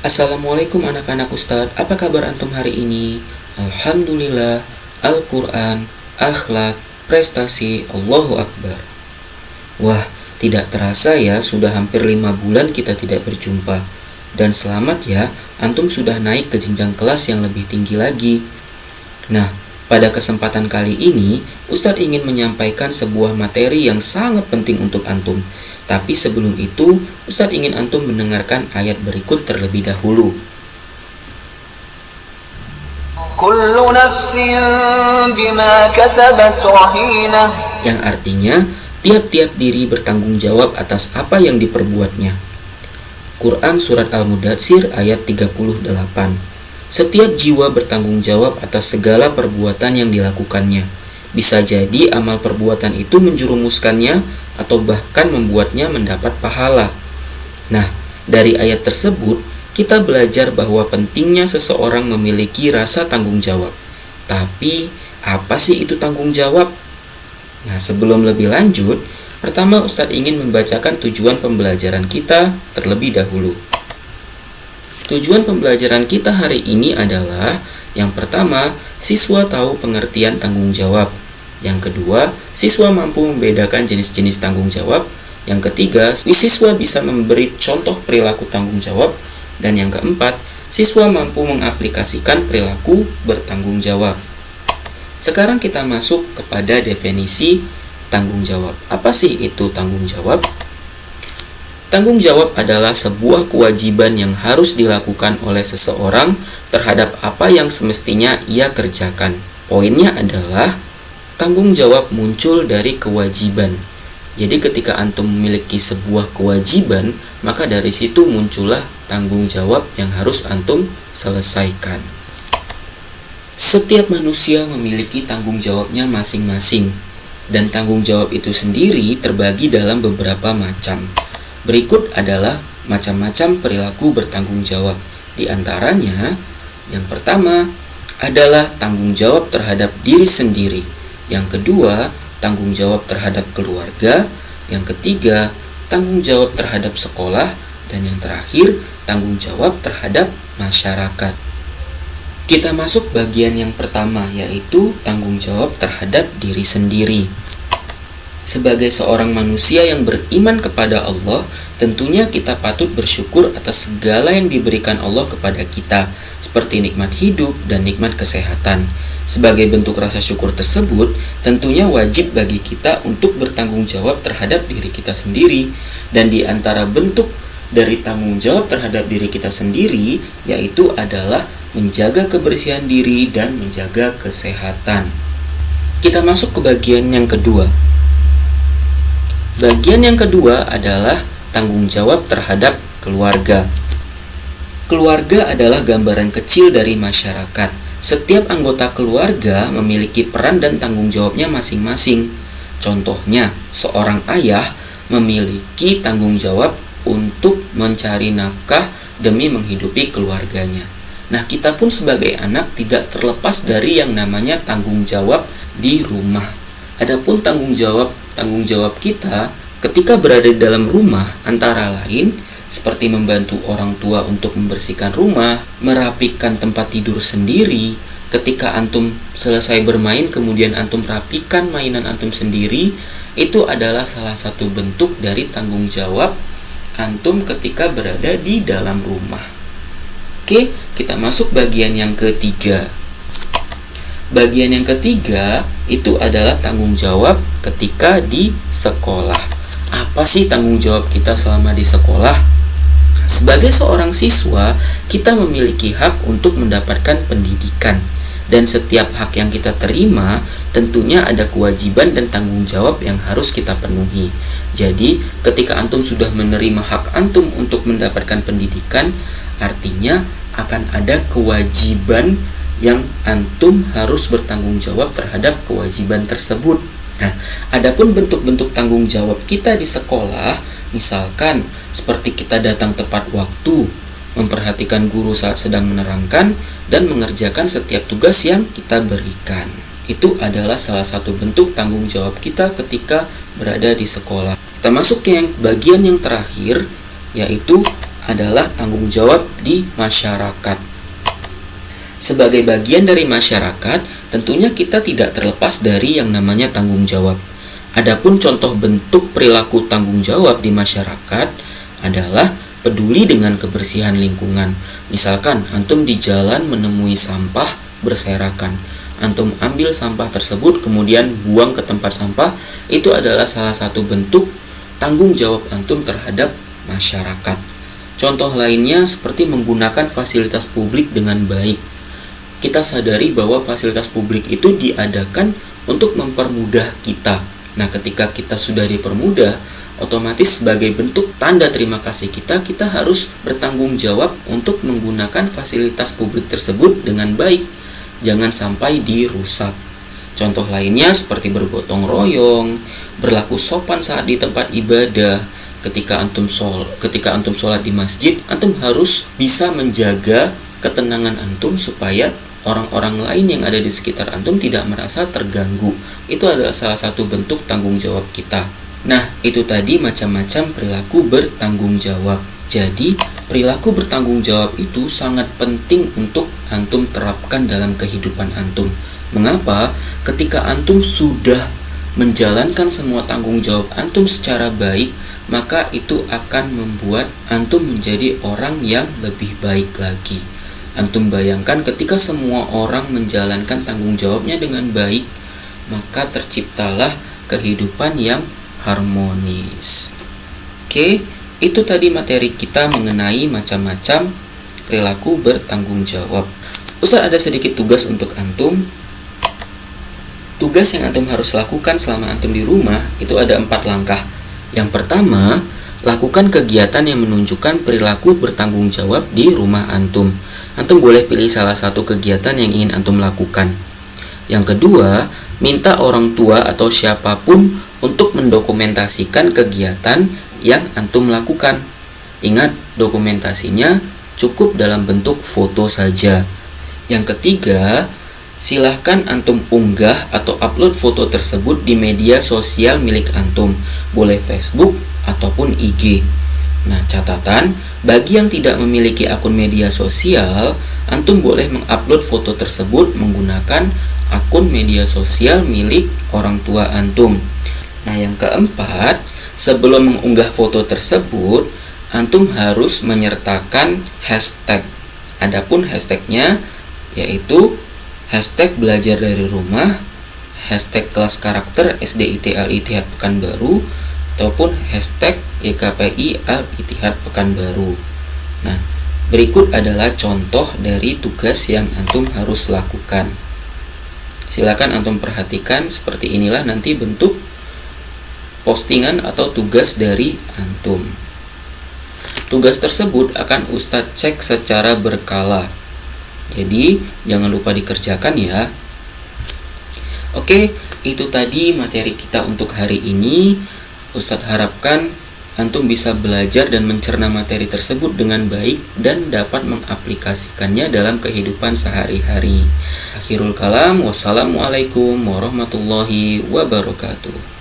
Assalamualaikum anak-anak Ustadz, apa kabar antum hari ini? Alhamdulillah, Al-Quran, akhlak, prestasi, Allahu Akbar. Wah, tidak terasa ya, sudah hampir 5 bulan kita tidak berjumpa. Dan selamat ya, antum sudah naik ke jenjang kelas yang lebih tinggi lagi. Nah, pada kesempatan kali ini, Ustadz ingin menyampaikan sebuah materi yang sangat penting untuk antum. Tapi sebelum itu, Ustadz ingin antum mendengarkan ayat berikut terlebih dahulu. Kullu nafsin bima kasabat rahinah. Yang artinya, tiap-tiap diri bertanggung jawab atas apa yang diperbuatnya. Quran Surat Al-Mudatsir ayat 38. Setiap jiwa bertanggung jawab atas segala perbuatan yang dilakukannya. Bisa jadi amal perbuatan itu menjerumuskannya atau bahkan membuatnya mendapat pahala. Nah, dari ayat tersebut, kita belajar bahwa pentingnya seseorang memiliki rasa tanggung jawab. Tapi, apa sih itu tanggung jawab? Nah, sebelum lebih lanjut, pertama Ustadz ingin membacakan tujuan pembelajaran kita terlebih dahulu. Tujuan pembelajaran kita hari ini adalah, yang pertama, siswa tahu pengertian tanggung jawab. Yang kedua, siswa mampu membedakan jenis-jenis tanggung jawab. Yang ketiga, siswa bisa memberi contoh perilaku tanggung jawab. Dan yang keempat, siswa mampu mengaplikasikan perilaku bertanggung jawab. Sekarang kita masuk kepada definisi tanggung jawab. Apa sih itu tanggung jawab? Tanggung jawab adalah sebuah kewajiban yang harus dilakukan oleh seseorang terhadap apa yang semestinya ia kerjakan. Poinnya adalah tanggung jawab muncul dari kewajiban. Jadi ketika antum memiliki sebuah kewajiban, maka dari situ muncullah tanggung jawab yang harus antum selesaikan. Setiap manusia memiliki tanggung jawabnya masing-masing. Dan tanggung jawab itu sendiri terbagi dalam beberapa macam. Berikut adalah macam-macam perilaku bertanggung jawab. Di antaranya, yang pertama adalah tanggung jawab terhadap diri sendiri. Yang kedua, tanggung jawab terhadap keluarga. Yang ketiga, tanggung jawab terhadap sekolah. Dan yang terakhir, tanggung jawab terhadap masyarakat. Kita masuk bagian yang pertama, yaitu tanggung jawab terhadap diri sendiri. Sebagai seorang manusia yang beriman kepada Allah, tentunya kita patut bersyukur atas segala yang diberikan Allah kepada kita, seperti nikmat hidup dan nikmat kesehatan. Sebagai bentuk rasa syukur tersebut, tentunya wajib bagi kita untuk bertanggung jawab terhadap diri kita sendiri. Dan di antara bentuk dari tanggung jawab terhadap diri kita sendiri, yaitu adalah menjaga kebersihan diri dan menjaga kesehatan. Kita masuk ke bagian yang kedua. Bagian yang kedua adalah tanggung jawab terhadap keluarga. Keluarga adalah gambaran kecil dari masyarakat. Setiap anggota keluarga memiliki peran dan tanggung jawabnya masing-masing. Contohnya, seorang ayah memiliki tanggung jawab untuk mencari nafkah demi menghidupi keluarganya. Nah, kita pun sebagai anak tidak terlepas dari yang namanya tanggung jawab di rumah. Adapun tanggung jawab kita ketika berada di dalam rumah antara lain seperti membantu orang tua untuk membersihkan rumah, merapikan tempat tidur sendiri. Ketika antum selesai bermain, kemudian antum rapikan mainan antum sendiri, itu adalah salah satu bentuk dari tanggung jawab antum ketika berada di dalam rumah. Oke, kita masuk bagian yang ketiga. Bagian yang ketiga itu adalah tanggung jawab ketika di sekolah. Apa sih tanggung jawab kita selama di sekolah? Sebagai seorang siswa, kita memiliki hak untuk mendapatkan pendidikan. Dan setiap hak yang kita terima, tentunya ada kewajiban dan tanggung jawab yang harus kita penuhi. Jadi, ketika antum sudah menerima hak antum untuk mendapatkan pendidikan, artinya akan ada kewajiban yang antum harus bertanggung jawab terhadap kewajiban tersebut. Nah, adapun bentuk-bentuk tanggung jawab kita di sekolah, misalkan seperti kita datang tepat waktu, memperhatikan guru saat sedang menerangkan, dan mengerjakan setiap tugas yang kita berikan. Itu adalah salah satu bentuk tanggung jawab kita ketika berada di sekolah. Kita masuk ke bagian yang terakhir, yaitu adalah tanggung jawab di masyarakat. Sebagai bagian dari masyarakat, tentunya kita tidak terlepas dari yang namanya tanggung jawab. Adapun contoh bentuk perilaku tanggung jawab di masyarakat adalah peduli dengan kebersihan lingkungan. Misalkan antum di jalan menemui sampah berserakan, antum ambil sampah tersebut kemudian buang ke tempat sampah, itu adalah salah satu bentuk tanggung jawab antum terhadap masyarakat. Contoh lainnya seperti menggunakan fasilitas publik dengan baik. Kita sadari bahwa fasilitas publik itu diadakan untuk mempermudah kita. Nah, ketika kita sudah dipermudah, otomatis sebagai bentuk tanda terima kasih kita harus bertanggung jawab untuk menggunakan fasilitas publik tersebut dengan baik. Jangan sampai dirusak. Contoh lainnya seperti bergotong royong, berlaku sopan saat di tempat ibadah. Ketika antum sholat di masjid, antum harus bisa menjaga ketenangan antum supaya orang-orang lain yang ada di sekitar antum tidak merasa terganggu. Itu adalah salah satu bentuk tanggung jawab kita. Nah, itu tadi macam-macam perilaku bertanggung jawab. Jadi, perilaku bertanggung jawab itu sangat penting untuk antum terapkan dalam kehidupan antum. Mengapa? Ketika antum sudah menjalankan semua tanggung jawab antum secara baik, maka itu akan membuat antum menjadi orang yang lebih baik lagi. Antum bayangkan ketika semua orang menjalankan tanggung jawabnya dengan baik, maka terciptalah kehidupan yang harmonis. Oke, itu tadi materi kita mengenai macam-macam perilaku bertanggung jawab. Ustaz ada sedikit tugas untuk antum. Tugas yang antum harus lakukan selama antum di rumah itu ada 4 langkah. Yang pertama, lakukan kegiatan yang menunjukkan perilaku bertanggung jawab di rumah antum. Antum boleh pilih salah satu kegiatan yang ingin antum lakukan. Yang kedua, minta orang tua atau siapapun untuk mendokumentasikan kegiatan yang antum lakukan. Ingat, dokumentasinya cukup dalam bentuk foto saja. Yang ketiga, silahkan antum unggah atau upload foto tersebut di media sosial milik antum, boleh Facebook ataupun IG. Nah, catatan, bagi yang tidak memiliki akun media sosial, antum boleh mengupload foto tersebut menggunakan akun media sosial milik orang tua antum. Nah, yang keempat, sebelum mengunggah foto tersebut, antum harus menyertakan hashtag. Adapun hashtagnya yaitu hashtag belajar dari rumah, hashtag kelas karakter SDIT Al-Ittihad Pekanbaru, ataupun hashtag YKPI Al-Ittihad Pekanbaru. Nah, berikut adalah contoh dari tugas yang antum harus lakukan. Silakan antum perhatikan, seperti inilah nanti bentuk postingan atau tugas dari antum. Tugas tersebut akan Ustadz cek secara berkala. Jadi, jangan lupa dikerjakan ya. Oke, itu tadi materi kita untuk hari ini. Ustadz harapkan antum bisa belajar dan mencerna materi tersebut dengan baik dan dapat mengaplikasikannya dalam kehidupan sehari-hari. Akhirul kalam, wassalamualaikum warahmatullahi wabarakatuh.